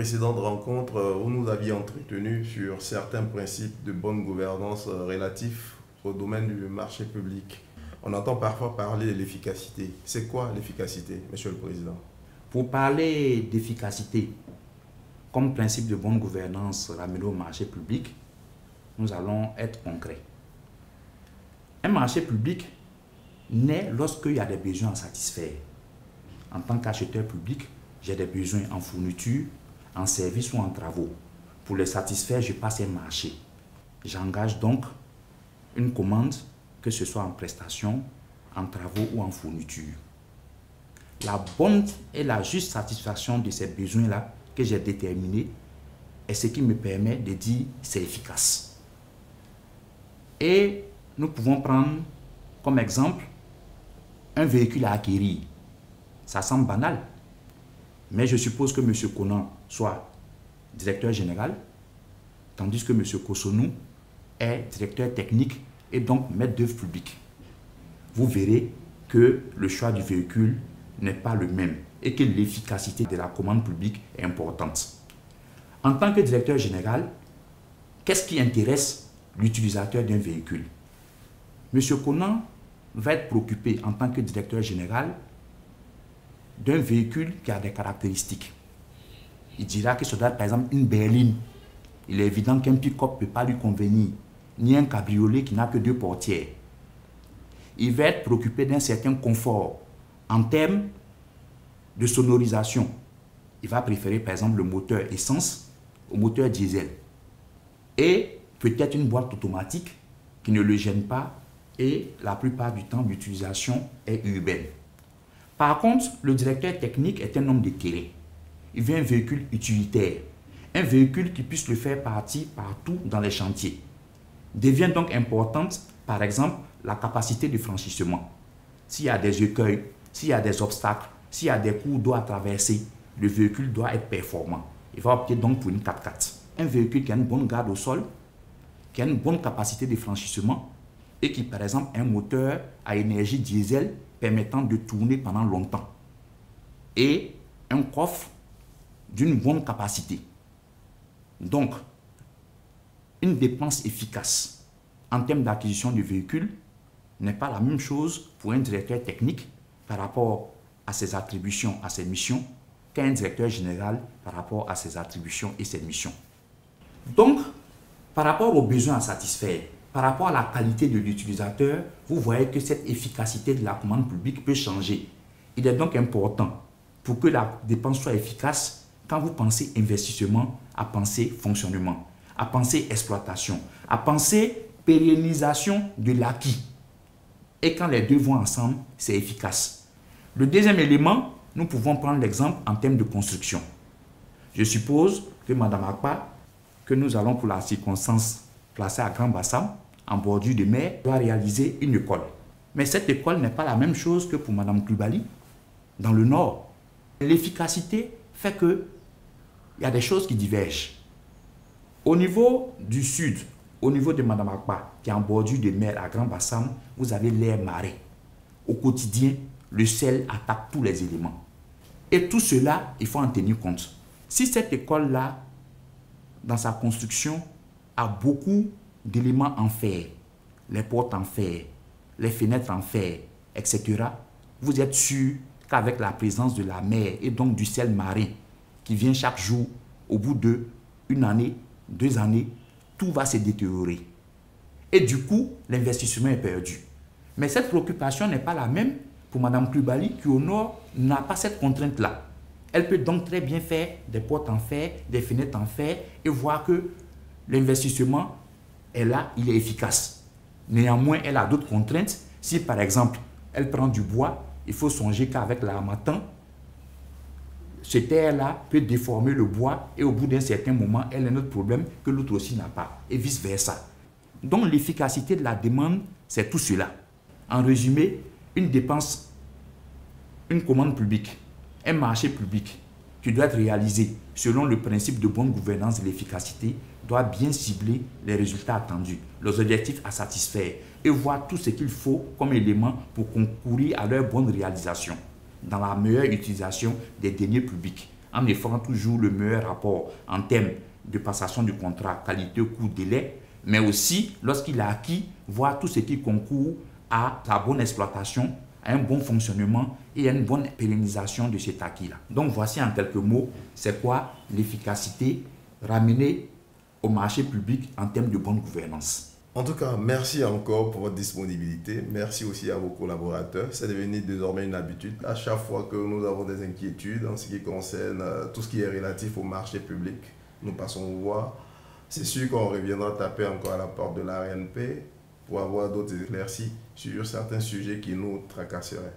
précédentes rencontres où nous avions entretenu sur certains principes de bonne gouvernance relatifs au domaine du marché public. On entend parfois parler de l'efficacité. C'est quoi l'efficacité, Monsieur le Président? Pour parler d'efficacité, comme principe de bonne gouvernance ramené au marché public, nous allons être concrets. Un marché public naît lorsqu'il y a des besoins à satisfaire. En tant qu'acheteur public, j'ai des besoins en fourniture, en services ou en travaux. Pour les satisfaire, je passe un marché. J'engage donc une commande, que ce soit en prestation, en travaux ou en fourniture. La bonne et la juste satisfaction de ces besoins-là que j'ai déterminés est ce qui me permet de dire c'est efficace. Et nous pouvons prendre comme exemple un véhicule à acquérir. Ça semble banal, mais je suppose que M. Conan soit directeur général, tandis que M. Kosonou est directeur technique et donc maître d'œuvre public. Vous verrez que le choix du véhicule n'est pas le même et que l'efficacité de la commande publique est importante. En tant que directeur général, qu'est-ce qui intéresse l'utilisateur d'un véhicule? M. Conan va être préoccupé en tant que directeur général d'un véhicule qui a des caractéristiques. Il dira que ce doit être par exemple une berline. Il est évident qu'un pick-up ne peut pas lui convenir, ni un cabriolet qui n'a que 2 portières. Il va être préoccupé d'un certain confort en termes de sonorisation. Il va préférer par exemple le moteur essence au moteur diesel. Et peut-être une boîte automatique qui ne le gêne pas et la plupart du temps l'utilisation est urbaine. Par contre, le directeur technique est un homme de terrain. Il veut un véhicule utilitaire, un véhicule qui puisse le faire partir partout dans les chantiers. Devient donc importante, par exemple, la capacité de franchissement. S'il y a des écueils, s'il y a des obstacles, s'il y a des cours d'eau à traverser, le véhicule doit être performant. Il va opter donc pour une 4x4. Un véhicule qui a une bonne garde au sol, qui a une bonne capacité de franchissement et qui, par exemple, a un moteur à énergie diesel permettant de tourner pendant longtemps. Et un coffre d'une bonne capacité. Donc, une dépense efficace en termes d'acquisition de véhicules n'est pas la même chose pour un directeur technique par rapport à ses attributions, à ses missions, qu'un directeur général par rapport à ses attributions et ses missions. Donc, par rapport aux besoins à satisfaire, par rapport à la qualité de l'utilisateur, vous voyez que cette efficacité de la commande publique peut changer. Il est donc important, pour que la dépense soit efficace, quand vous pensez investissement, à penser fonctionnement, à penser exploitation, à penser pérennisation de l'acquis. Et quand les deux vont ensemble, c'est efficace. Le deuxième élément, nous pouvons prendre l'exemple en termes de construction. Je suppose que Mme Akpa, que nous allons pour la circonstance placer à Grand Bassam, en bordure de mer, doit réaliser une école. Mais cette école n'est pas la même chose que pour Mme Coulibaly, dans le nord. L'efficacité fait qu'il y a des choses qui divergent. Au niveau du sud, au niveau de Mme Akpa, qui est en bordure de mer à Grand Bassam, vous avez l'air marais. Au quotidien, le sel attaque tous les éléments. Et tout cela, il faut en tenir compte. Si cette école-là, dans sa construction, a beaucoup d'éléments en fer, les portes en fer, les fenêtres en fer, etc., vous êtes sûr qu'avec la présence de la mer et donc du sel marin qui vient chaque jour, au bout d'une année, 2 années, tout va se détériorer. Et du coup, l'investissement est perdu. Mais cette préoccupation n'est pas la même pour Mme Coulibaly qui au nord n'a pas cette contrainte-là. Elle peut donc très bien faire des portes en fer, des fenêtres en fer et voir que l'investissement est là, il est efficace. Néanmoins, elle a d'autres contraintes. Si par exemple, elle prend du bois, il faut songer qu'avec l'harmattan, cette terre-là peut déformer le bois et au bout d'un certain moment, elle a un autre problème que l'autre aussi n'a pas et vice-versa. Donc l'efficacité de la demande, c'est tout cela. En résumé, une dépense, une commande publique, un marché public qui doit être réalisé selon le principe de bonne gouvernance et l'efficacité doit bien cibler les résultats attendus, les objectifs à satisfaire et voir tout ce qu'il faut comme élément pour concourir à leur bonne réalisation dans la meilleure utilisation des deniers publics en offrant toujours le meilleur rapport en termes de passation du contrat, qualité, coût, délai, mais aussi, lorsqu'il a acquis, voir tout ce qui concourt à sa bonne exploitation, à un bon fonctionnement et à une bonne pérennisation de cet acquis-là. Donc voici en quelques mots, c'est quoi l'efficacité ramenée au marché public en termes de bonne gouvernance. En tout cas, merci encore pour votre disponibilité. Merci aussi à vos collaborateurs. C'est devenu désormais une habitude. À chaque fois que nous avons des inquiétudes en ce qui concerne tout ce qui est relatif au marché public, nous passons vous voir. C'est sûr qu'on reviendra taper encore à la porte de l'ARNP pour avoir d'autres éclaircies sur certains sujets qui nous tracasseraient.